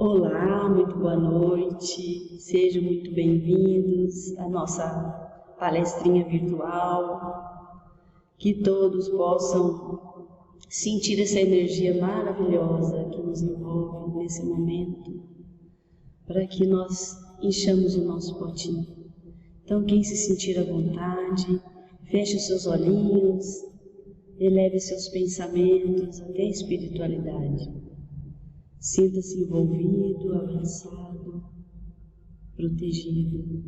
Olá, muito boa noite, sejam muito bem-vindos à nossa palestrinha virtual, que todos possam sentir essa energia maravilhosa que nos envolve nesse momento, para que nós enchamos o nosso potinho. Então, quem se sentir à vontade, feche os seus olhinhos, eleve seus pensamentos até a espiritualidade. Sinta-se envolvido, abraçado, protegido.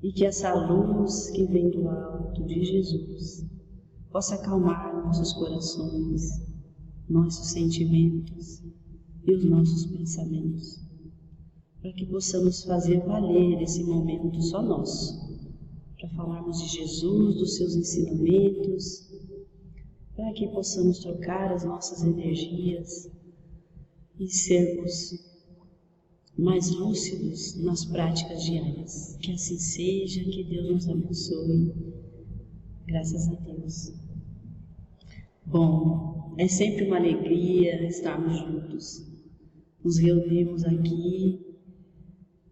E que essa luz que vem do alto de Jesus possa acalmar nossos corações, nossos sentimentos e os nossos pensamentos, para que possamos fazer valer esse momento só nosso, para falarmos de Jesus, dos seus ensinamentos, para que possamos trocar as nossas energias e sermos mais lúcidos nas práticas diárias. Que assim seja, que Deus nos abençoe. Graças a Deus. Bom, é sempre uma alegria estarmos juntos. Nos reunimos aqui.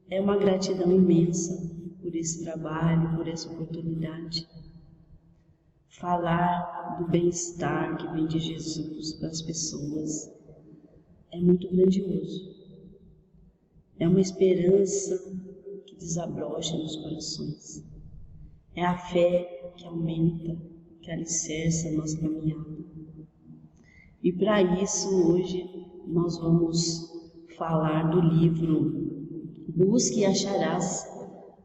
É uma gratidão imensa por esse trabalho, por essa oportunidade. Falar do bem-estar que vem de Jesus para as pessoas é muito grandioso. É uma esperança que desabrocha nos corações. É a fé que aumenta, que alicerça a nossa caminhada. E para isso, hoje, nós vamos falar do livro Busque e Acharás,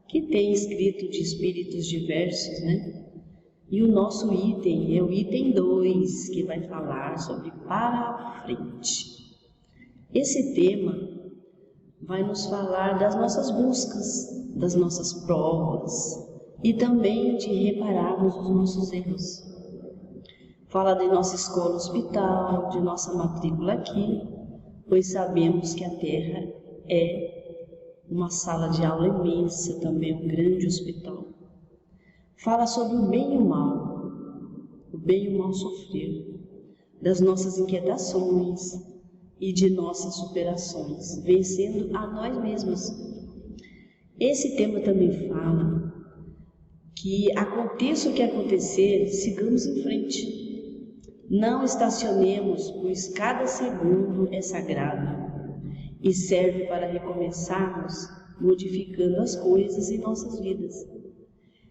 que tem escrito de espíritos diversos, né? E o nosso item é o item 2, que vai falar sobre para a frente. Esse tema vai nos falar das nossas buscas, das nossas provas e também de repararmos os nossos erros. Fala de nossa escola hospital, de nossa matrícula aqui, pois sabemos que a Terra é uma sala de aula imensa, também um grande hospital. Fala sobre o bem e o mal sofrer, das nossas inquietações e de nossas superações, vencendo a nós mesmos. Esse tema também fala que aconteça o que acontecer, sigamos em frente. Não estacionemos, pois cada segundo é sagrado e serve para recomeçarmos, modificando as coisas em nossas vidas.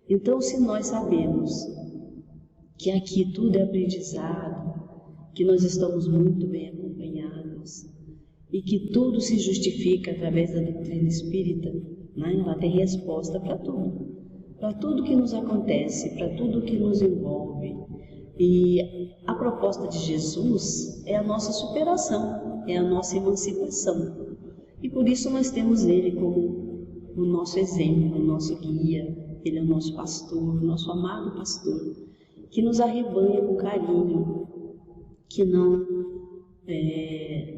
Então, se nós sabemos que aqui tudo é aprendizado, que nós estamos muito bem acompanhados e que tudo se justifica através da doutrina espírita, né? Ela tem resposta para tudo que nos acontece, para tudo que nos envolve. E a proposta de Jesus é a nossa superação, é a nossa emancipação. E por isso nós temos Ele como o nosso exemplo, o nosso guia. Ele é o nosso pastor, o nosso amado pastor, que nos arrebanha com carinho, que não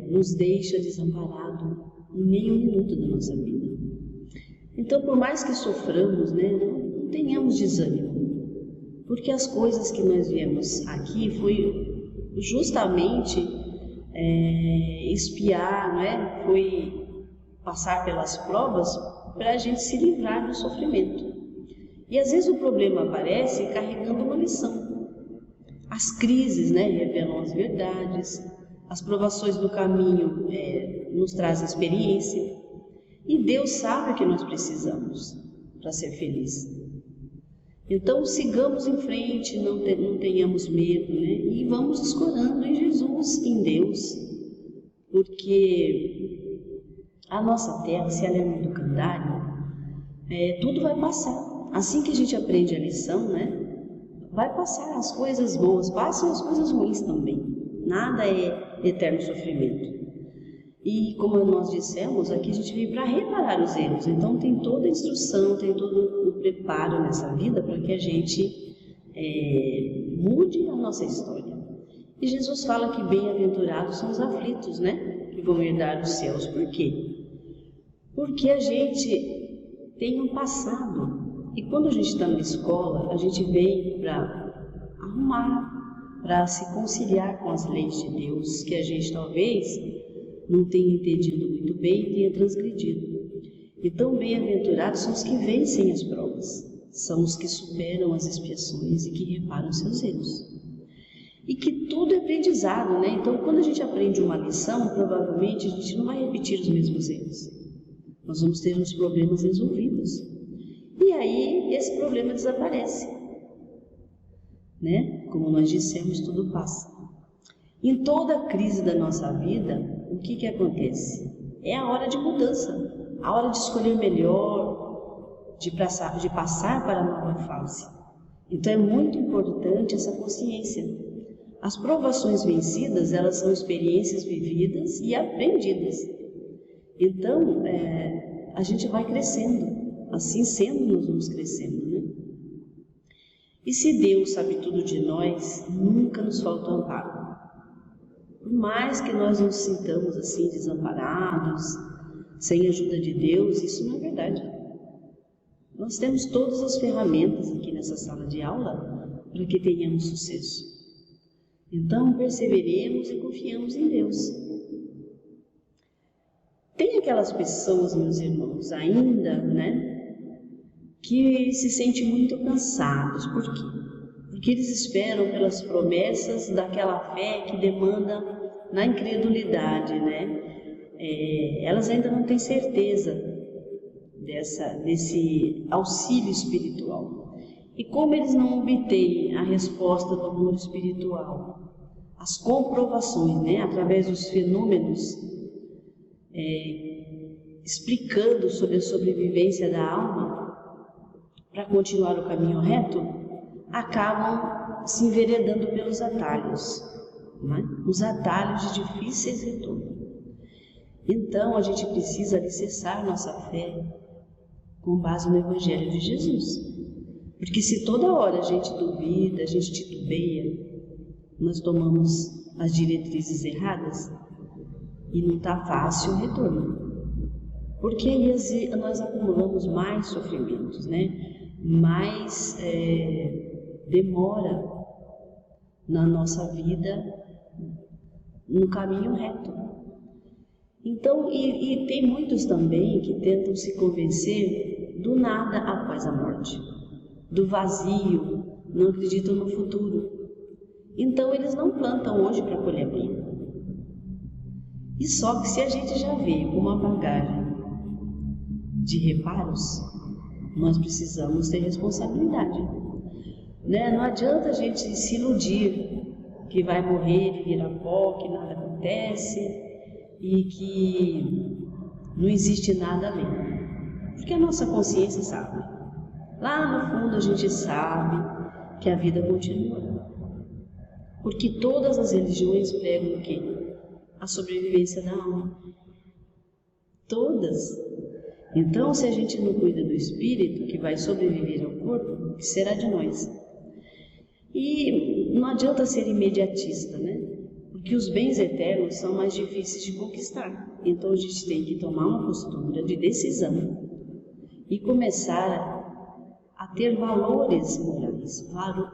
nos deixa desamparado em nenhum minuto da nossa vida. Então, por mais que soframos, né, não tenhamos desânimo, porque as coisas que nós viemos aqui foi justamente espiar, né, foi passar pelas provas para a gente se livrar do sofrimento. E às vezes o problema aparece carregando uma lição. As crises, né, revelam as verdades, as provações do caminho nos trazem experiência, e Deus sabe o que nós precisamos para ser feliz. Então sigamos em frente, não tenhamos medo, né, e vamos escorando em Jesus, em Deus, porque a nossa terra, se ela é um educandário, tudo vai passar. Assim que a gente aprende a lição, né, vai passar as coisas boas, passam as coisas ruins também. Nada é eterno sofrimento. E como nós dissemos, aqui a gente veio para reparar os erros. Então tem toda a instrução, tem todo o preparo nessa vida para que a gente mude a nossa história. E Jesus fala que bem-aventurados são os aflitos, né, que vão herdar os céus. Por quê? Porque a gente tem um passado. E quando a gente está na escola, a gente vem para arrumar, para se conciliar com as leis de Deus, que a gente talvez não tenha entendido muito bem e tenha transgredido. Então, bem-aventurados são os que vencem as provas, são os que superam as expiações e que reparam seus erros. E que tudo é aprendizado, né? Então, quando a gente aprende uma lição, provavelmente a gente não vai repetir os mesmos erros. Nós vamos ter os problemas resolvidos. E aí, esse problema desaparece, né? Como nós dissemos, tudo passa. Em toda crise da nossa vida, o que acontece? É a hora de mudança, a hora de escolher melhor, de passar para a nova fase. Então é muito importante essa consciência. As provações vencidas, elas são experiências vividas e aprendidas. Então, a gente vai crescendo, assim sendo, nós vamos crescendo, né? E se Deus sabe tudo de nós, nunca nos falta amparo. Por mais que nós nos sintamos assim desamparados, sem a ajuda de Deus, isso não é verdade. Nós temos todas as ferramentas aqui nessa sala de aula para que tenhamos sucesso. Então, perseveremos e confiamos em Deus. Tem aquelas pessoas, meus irmãos, ainda, né, que se sentem muito cansados. Por quê? Porque eles esperam pelas promessas daquela fé que demanda na incredulidade, né? Elas ainda não têm certeza desse auxílio espiritual. E como eles não obtêm a resposta do mundo espiritual, as comprovações, né, através dos fenômenos, explicando sobre a sobrevivência da alma, para continuar o caminho reto, acabam se enveredando pelos atalhos, né? Os atalhos de difíceis retornos. Então a gente precisa alicerçar nossa fé com base no Evangelho de Jesus. Porque se toda hora a gente duvida, a gente titubeia, nós tomamos as diretrizes erradas e não está fácil o retorno. Porque aí nós acumulamos mais sofrimentos, né? Mais demora na nossa vida no caminho reto. Então, e tem muitos também que tentam se convencer do nada após a morte, do vazio, não acreditam no futuro. Então eles não plantam hoje para colher amanhã. E só que se a gente já veio com uma bagagem de reparos, nós precisamos ter responsabilidade, né? Não adianta a gente se iludir que vai morrer, virar pó, que nada acontece e que não existe nada além. Porque a nossa consciência sabe. Lá no fundo a gente sabe que a vida continua. Porque todas as religiões pregam o quê? A sobrevivência da alma. Todas. Então, se a gente não cuida do espírito, que vai sobreviver ao corpo, o que será de nós? E não adianta ser imediatista, né? Porque os bens eternos são mais difíceis de conquistar. Então, a gente tem que tomar uma postura de decisão e começar a ter valores morais,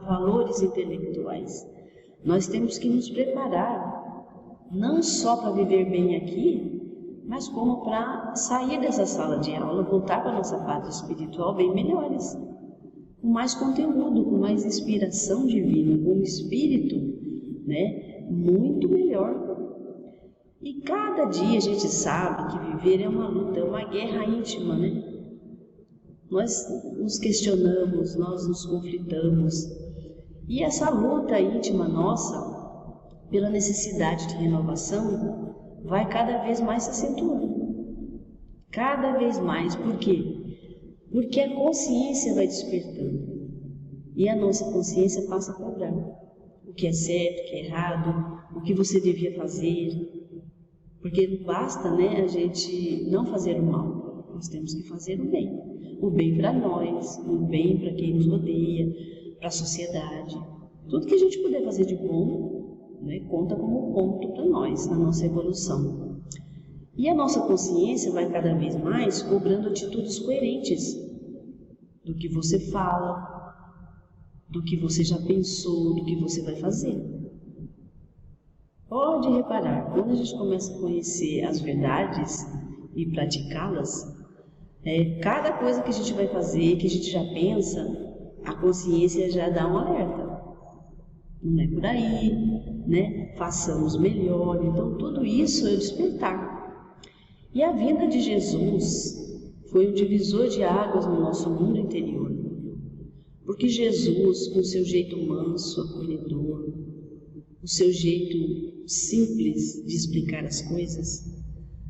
valores intelectuais. Nós temos que nos preparar, não só para viver bem aqui, mas como para sair dessa sala de aula, voltar para a nossa pátria espiritual bem melhores, com mais conteúdo, com mais inspiração divina, com um espírito, né, muito melhor. E cada dia a gente sabe que viver é uma luta, é uma guerra íntima, né? Nós nos questionamos, nós nos conflitamos. E essa luta íntima nossa, pela necessidade de renovação, vai cada vez mais se acentuando. Cada vez mais. Por quê? Porque a consciência vai despertando. E a nossa consciência passa a cobrar o que é certo, o que é errado, o que você devia fazer. Porque não basta, né, a gente não fazer o mal. Nós temos que fazer o bem. O bem para nós, o bem para quem nos rodeia, para a sociedade. Tudo que a gente puder fazer de bom, né, conta como ponto para nós, na nossa evolução. E a nossa consciência vai cada vez mais cobrando atitudes coerentes do que você fala, do que você já pensou, do que você vai fazer. Pode reparar, quando a gente começa a conhecer as verdades e praticá-las, cada coisa que a gente vai fazer, que a gente já pensa, a consciência já dá um alerta. Não é por aí, né? Façamos melhor. Então, tudo isso é o despertar. E a vinda de Jesus foi um divisor de águas no nosso mundo interior. Porque Jesus, com o seu jeito manso, acolhedor, o seu jeito simples de explicar as coisas,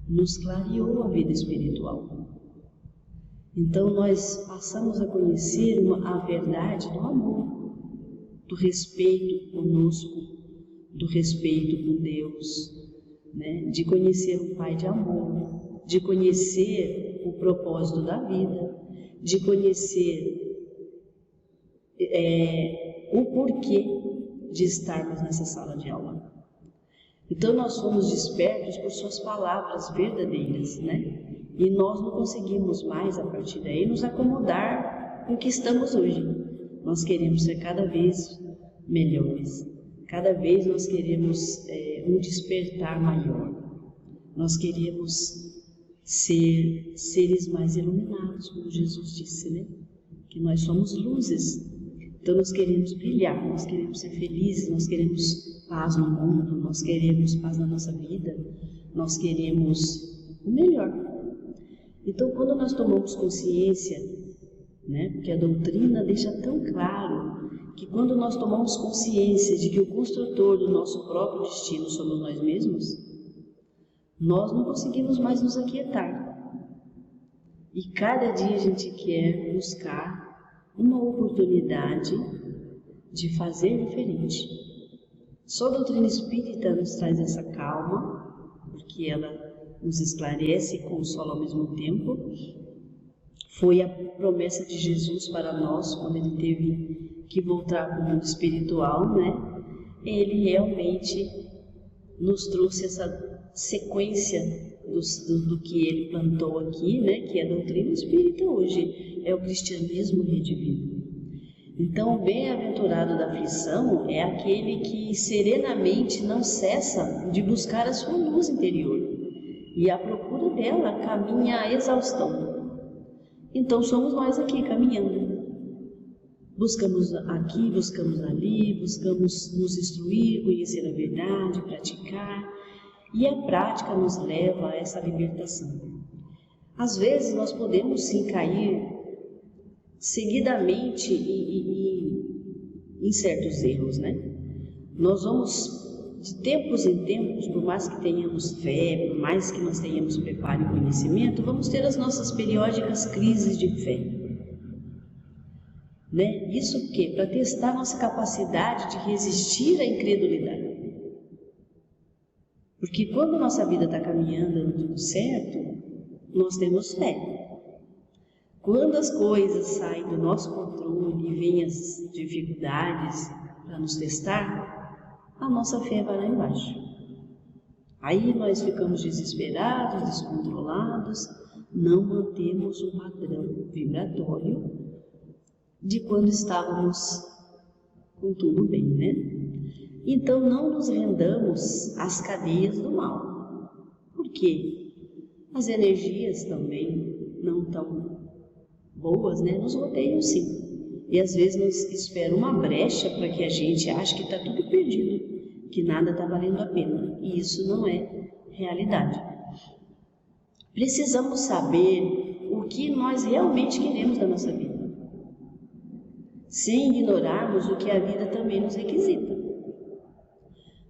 nos clareou a vida espiritual. Então, nós passamos a conhecer a verdade do amor, do respeito conosco, do respeito com Deus, né? De conhecer o Pai de amor, de conhecer o propósito da vida, de conhecer o porquê de estarmos nessa sala de aula. Então nós somos despertos por suas palavras verdadeiras, né? E nós não conseguimos mais, a partir daí, nos acomodar com o que estamos hoje. Nós queremos ser cada vez melhores, cada vez nós queremos um despertar maior, nós queremos ser seres mais iluminados, como Jesus disse, né? Que nós somos luzes, então nós queremos brilhar, nós queremos ser felizes, nós queremos paz no mundo, nós queremos paz na nossa vida, nós queremos o melhor. Então, quando nós tomamos consciência, né, porque a doutrina deixa tão claro que quando nós tomamos consciência de que o construtor do nosso próprio destino somos nós mesmos, nós não conseguimos mais nos aquietar. E cada dia a gente quer buscar uma oportunidade de fazer diferente. Só a doutrina espírita nos traz essa calma, porque ela nos esclarece e consola ao mesmo tempo. Foi a promessa de Jesus para nós, quando ele teve que voltar para o mundo espiritual, né? Ele realmente nos trouxe essa sequência do que ele plantou aqui, né? Que é a doutrina espírita hoje, é o cristianismo redivivo. Então, o bem-aventurado da aflição é aquele que serenamente não cessa de buscar a sua luz interior, e à procura dela caminha a exaustão. Então somos nós aqui caminhando. Buscamos aqui, buscamos ali, buscamos nos instruir, conhecer a verdade, praticar, e a prática nos leva a essa libertação. Às vezes nós podemos sim cair seguidamente em certos erros, né? Nós vamos de tempos em tempos, por mais que tenhamos fé, por mais que nós tenhamos preparo e conhecimento, vamos ter as nossas periódicas crises de fé, né? Isso o quê? Para testar nossa capacidade de resistir à incredulidade. Porque quando a nossa vida está caminhando, dando tudo certo, nós temos fé. Quando as coisas saem do nosso controle e vêm as dificuldades para nos testar, a nossa fé vai lá embaixo. Aí nós ficamos desesperados, descontrolados, não mantemos o padrão vibratório de quando estávamos com tudo bem, né? Então não nos rendamos às cadeias do mal. Por quê? As energias também não tão boas, né? Nos rodeiam sim. E às vezes nos espera uma brecha para que a gente ache que está tudo perdido, que nada está valendo a pena. E isso não é realidade. Precisamos saber o que nós realmente queremos da nossa vida, sem ignorarmos o que a vida também nos requisita.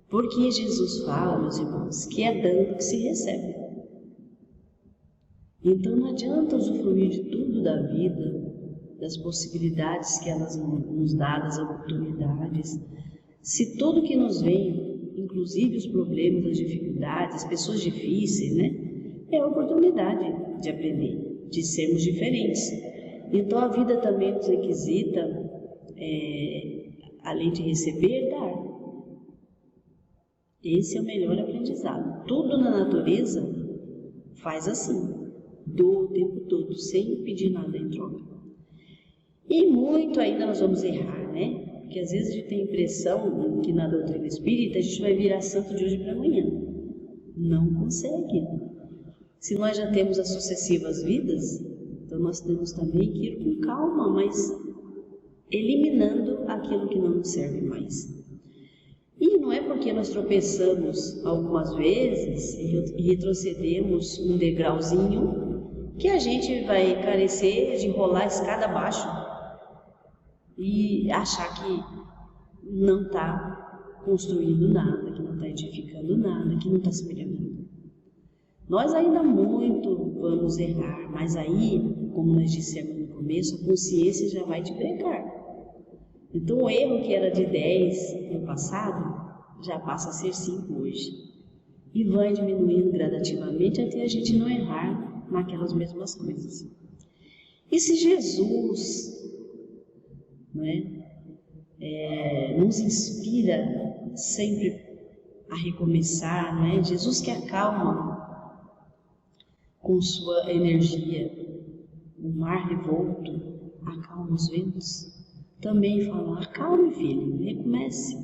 Porque Jesus fala, meus irmãos, que é dando que se recebe. Então não adianta usufruir de tudo da vida, das possibilidades que elas nos dão, das oportunidades, se tudo que nos vem, inclusive os problemas, as dificuldades, as pessoas difíceis, né, é a oportunidade de aprender, de sermos diferentes. Então a vida também nos requisita, além de receber, dar. Esse é o melhor aprendizado. Tudo na natureza faz assim, doa o tempo todo, sem pedir nada em troca. E muito ainda nós vamos errar, né? Porque às vezes a gente tem a impressão que na doutrina espírita a gente vai virar santo de hoje para amanhã. Não consegue. Se nós já temos as sucessivas vidas, então nós temos também que ir com calma, mas eliminando aquilo que não nos serve mais. E não é porque nós tropeçamos algumas vezes e retrocedemos um degrauzinho que a gente vai carecer de rolar a escada abaixo e achar que não está construindo nada, que não está edificando nada, que não está se melhorando. Nós ainda muito vamos errar, mas aí, como nós dissemos no começo, a consciência já vai te brecar. Então o erro que era de 10 no passado já passa a ser 5 hoje. E vai diminuindo gradativamente até a gente não errar naquelas mesmas coisas. E se Jesus nos inspira sempre a recomeçar, Jesus que acalma com sua energia o mar revolto, acalma os ventos, também fala: acalme, filho, recomece,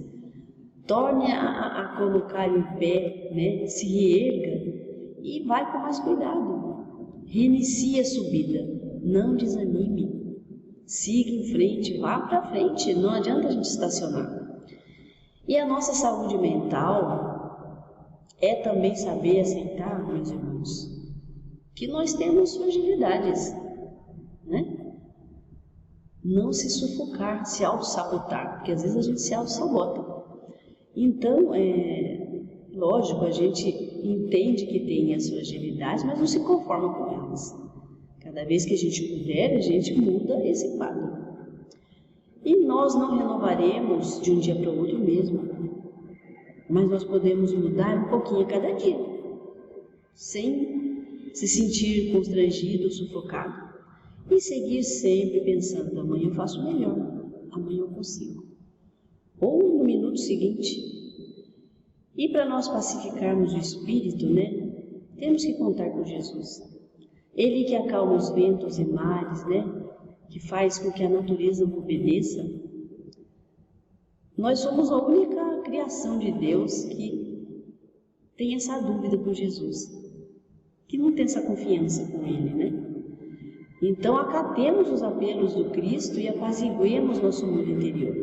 torne a colocar em pé, se reerga e vai com mais cuidado, reinicie a subida, não desanime, siga em frente, vá para frente, não adianta a gente estacionar. E a nossa saúde mental é também saber aceitar, meus irmãos, que nós temos fragilidades, não se sufocar, se auto-sabotar, porque às vezes a gente se auto-sabota. Então, lógico, a gente entende que tem as fragilidades, mas não se conforma com elas. Cada vez que a gente puder, a gente muda esse quadro. E nós não renovaremos de um dia para o outro mesmo, mas nós podemos mudar um pouquinho a cada dia, sem se sentir constrangido ou sufocado. E seguir sempre pensando: amanhã eu faço melhor, amanhã eu consigo. Ou no minuto seguinte. E para nós pacificarmos o espírito, temos que contar com Jesus. Ele que acalma os ventos e mares, que faz com que a natureza obedeça. Nós somos a única criação de Deus que tem essa dúvida com Jesus, que não tem essa confiança com Ele, Então acatemos os apelos do Cristo e apaziguemos nosso mundo interior,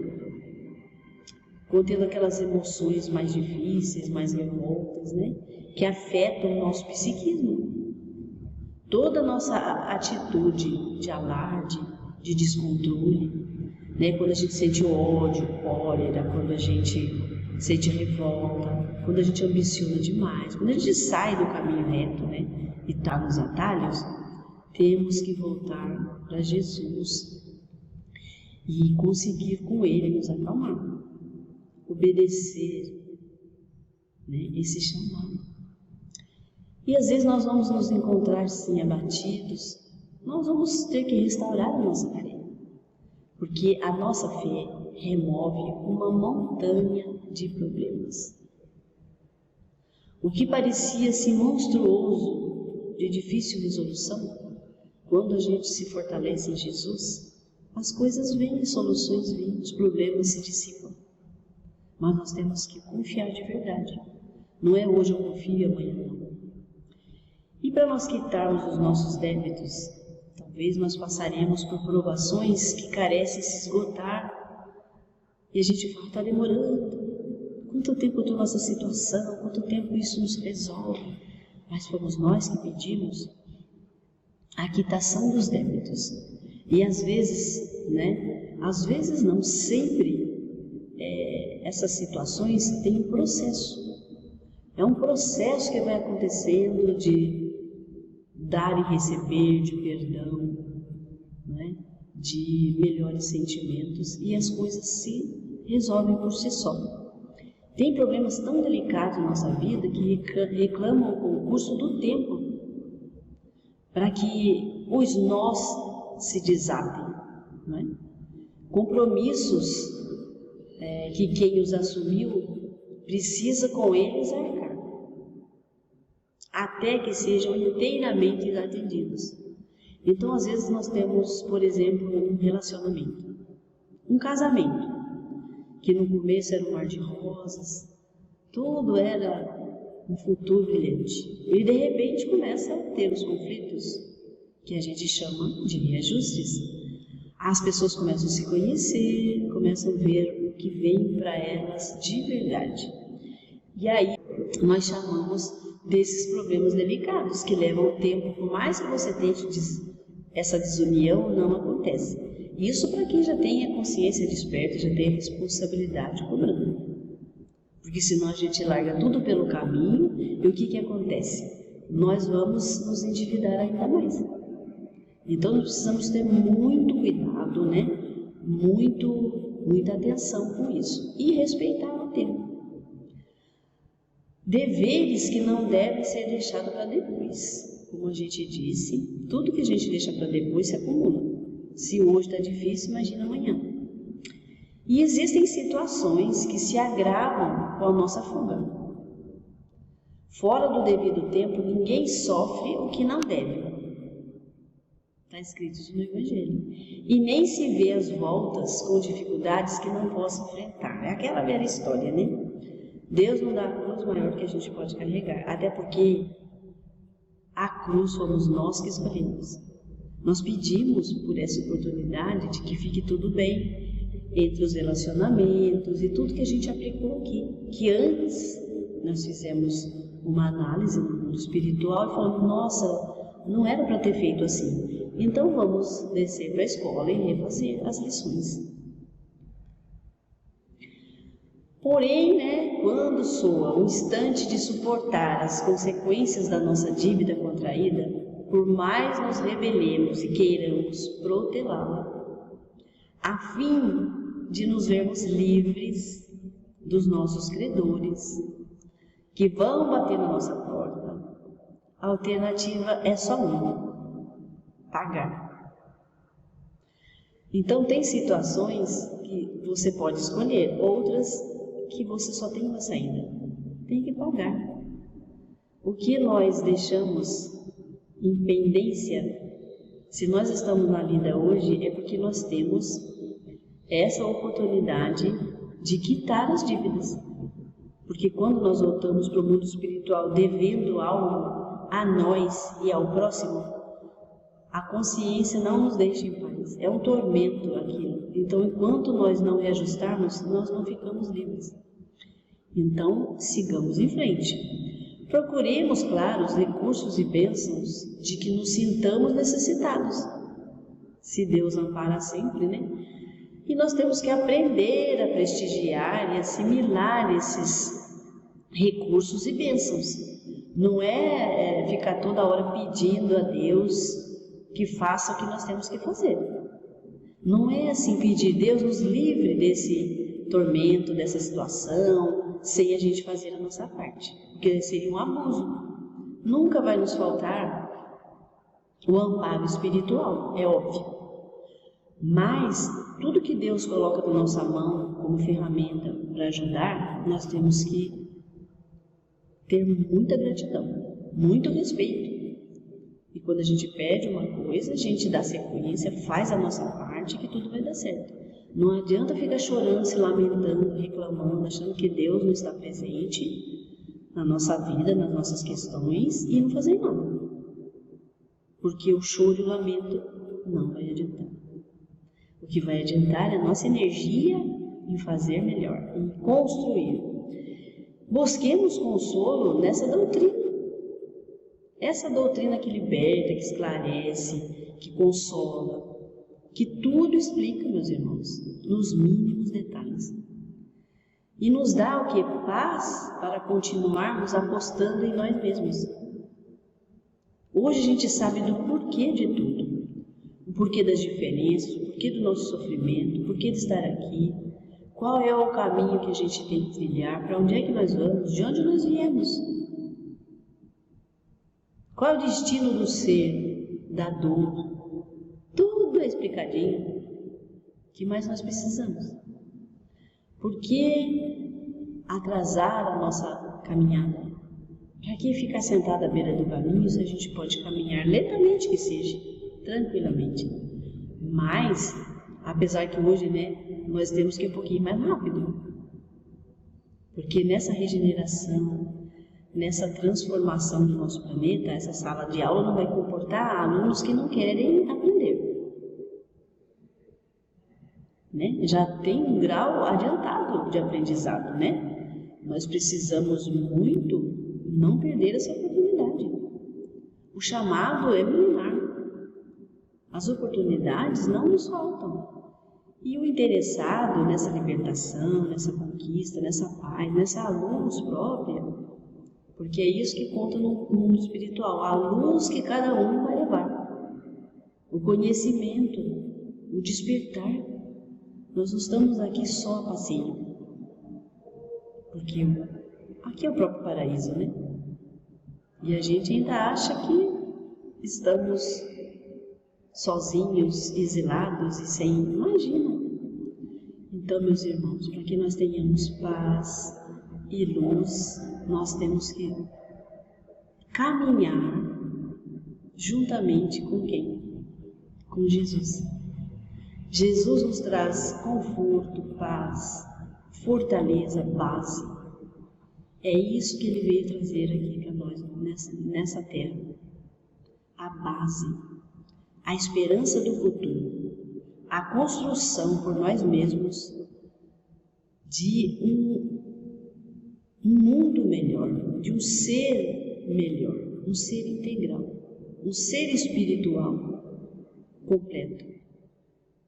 contendo aquelas emoções mais difíceis, mais revoltas, que afetam o nosso psiquismo. Toda a nossa atitude de alarde, de descontrole, quando a gente sente ódio, cólera, quando a gente sente revolta, quando a gente ambiciona demais, quando a gente sai do caminho reto, e está nos atalhos, temos que voltar para Jesus e conseguir com Ele nos acalmar, obedecer esse chamado. E às vezes nós vamos nos encontrar sim abatidos, nós vamos ter que restaurar a nossa fé, porque a nossa fé remove uma montanha de problemas. O que parecia assim monstruoso, de difícil resolução, quando a gente se fortalece em Jesus, as coisas vêm, soluções vêm, os problemas se dissipam. Mas nós temos que confiar de verdade. Não é hoje eu confio e amanhã não. E para nós quitarmos os nossos débitos, talvez nós passaremos por provações que carecem se esgotar. E a gente fala: está demorando. Quanto tempo dura nossa situação? Quanto tempo isso nos resolve? Mas fomos nós que pedimos a quitação dos débitos. E às vezes, às vezes não, sempre essas situações têm um processo. É um processo que vai acontecendo de dar e receber, de perdão, de melhores sentimentos, e as coisas se resolvem por si só. Tem problemas tão delicados na nossa vida que reclamam o concurso do tempo para que os nós se desatem, Compromissos que quem os assumiu precisa com eles arcar, até que sejam inteiramente atendidos. Então, às vezes nós temos, por exemplo, um relacionamento, um casamento. que no começo era um mar de rosas, tudo era um futuro brilhante. E de repente começa a ter os conflitos, que a gente chama de reajustes. As pessoas começam a se conhecer, começam a ver o que vem para elas de verdade. E aí nós chamamos desses problemas delicados, que levam tempo, por mais que você tente essa desunião, não acontece. Isso para quem já tem a consciência desperta, já tem a responsabilidade cobrando. Porque senão a gente larga tudo pelo caminho e o que acontece? Nós vamos nos endividar ainda mais. Então nós precisamos ter muito cuidado, né? Muita atenção com isso e respeitar o tempo. Deveres que não devem ser deixados para depois. Como a gente disse, tudo que a gente deixa para depois se acumula. Se hoje está difícil, imagina amanhã. E existem situações que se agravam com a nossa fuga. Fora do devido tempo, ninguém sofre o que não deve. Está escrito isso no Evangelho. E nem se vê as voltas com dificuldades que não possa enfrentar. É aquela velha história, né? Deus não dá a cruz maior que a gente pode carregar. Até porque a cruz somos nós que escolhemos. Nós pedimos por essa oportunidade de que fique tudo bem entre os relacionamentos e tudo que a gente aplicou aqui. Que antes nós fizemos uma análise no mundo espiritual e falamos, nossa, não era para ter feito assim. Então vamos descer para a escola e refazer as lições. Porém, né, quando soa o instante de suportar as consequências da nossa dívida contraída, por mais nos rebelemos e queiramos protelá-la, a fim de nos vermos livres dos nossos credores, que vão bater na nossa porta, a alternativa é só uma: pagar. Então tem situações que você pode escolher, outras que você só tem uma saída: tem que pagar. O que nós deixamos em pendência, se nós estamos na vida hoje, é porque nós temos essa oportunidade de quitar as dívidas. Porque quando nós voltamos para o mundo espiritual devendo algo a nós e ao próximo, a consciência não nos deixa em paz. É um tormento aquilo. Então, enquanto nós não reajustarmos, nós não ficamos livres. Então, sigamos em frente. Procuremos, claro, os recursos e bênçãos de que nos sintamos necessitados. Se Deus ampara sempre, né? E nós temos que aprender a prestigiar e assimilar esses recursos e bênçãos. Não é ficar toda hora pedindo a Deus que faça o que nós temos que fazer. Não é assim pedir: Deus nos livre desse tormento, dessa situação, sem a gente fazer a nossa parte, porque seria um abuso. Nunca vai nos faltar o amparo espiritual, é óbvio. Mas tudo que Deus coloca na nossa mão como ferramenta para ajudar, nós temos que ter muita gratidão, muito respeito. E quando a gente pede uma coisa, a gente dá sequência, faz a nossa parte, que tudo vai dar certo. Não adianta ficar chorando, se lamentando, reclamando, achando que Deus não está presente na nossa vida, nas nossas questões, e não fazer nada. Porque o choro e o lamento não vai adiantar. O que vai adiantar é a nossa energia em fazer melhor, em construir. Busquemos consolo nessa doutrina. Essa doutrina que liberta, que esclarece, que consola, que tudo explica, meus irmãos, nos mínimos detalhes. E nos dá o que? Paz para continuarmos apostando em nós mesmos. Hoje a gente sabe do porquê de tudo. O porquê das diferenças, o porquê do nosso sofrimento, o porquê de estar aqui. Qual é o caminho que a gente tem que trilhar, para onde é que nós vamos, de onde nós viemos. Qual é o destino do ser, da dor? Tudo é explicadinho. O que mais nós precisamos? Por que atrasar a nossa caminhada? Para que ficar sentado à beira do caminho se a gente pode caminhar lentamente que seja, tranquilamente? Mas, apesar que hoje, né, nós temos que ir um pouquinho mais rápido. Porque nessa regeneração, nessa transformação do nosso planeta, essa sala de aula não vai comportar alunos que não querem aprender. Né? Já tem um grau adiantado de aprendizado, né? Nós precisamos muito não perder essa oportunidade. O chamado é milenar. As oportunidades não nos faltam. E o interessado nessa libertação, nessa conquista, nessa paz, nessa luz própria, porque é isso que conta no mundo espiritual, a luz que cada um vai levar, o conhecimento, o despertar. Nós não estamos aqui só a passeio, porque aqui é o próprio paraíso, né? E a gente ainda acha que estamos sozinhos, exilados e sem... Imagina! Então, meus irmãos, para que nós tenhamos paz e luz, nós temos que caminhar juntamente com quem? Com Jesus. Jesus nos traz conforto, paz, fortaleza, base. É isso que Ele veio trazer aqui para nós, nessa terra. A base, a esperança do futuro, a construção por nós mesmos de um mundo melhor, de um ser melhor, um ser integral, um ser espiritual completo.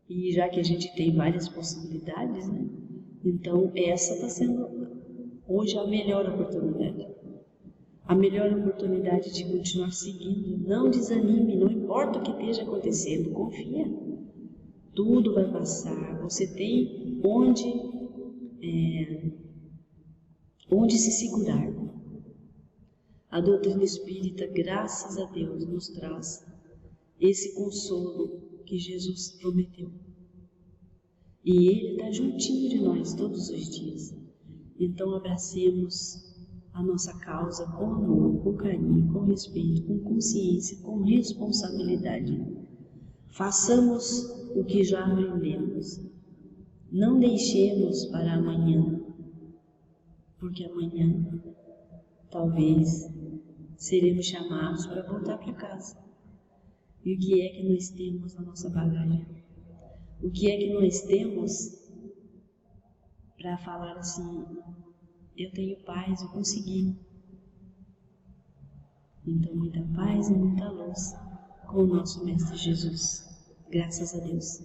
E já que a gente tem várias possibilidades, né? Então essa está sendo hoje a melhor oportunidade. A melhor oportunidade de continuar seguindo. Não desanime, não importa o que esteja acontecendo, confia. Tudo vai passar, você tem onde se segurar. A doutrina espírita, graças a Deus, nos traz esse consolo que Jesus prometeu. E Ele está juntinho de nós todos os dias. Então abracemos a nossa causa com amor, com carinho, com respeito, com consciência, com responsabilidade. Façamos o que já aprendemos. Não deixemos para amanhã, porque amanhã talvez seremos chamados para voltar para casa. E o que é que nós temos na nossa bagagem? O que é que nós temos para falar assim, eu tenho paz, eu consegui. Então, muita paz e muita luz com o nosso Mestre Jesus. Graças a Deus.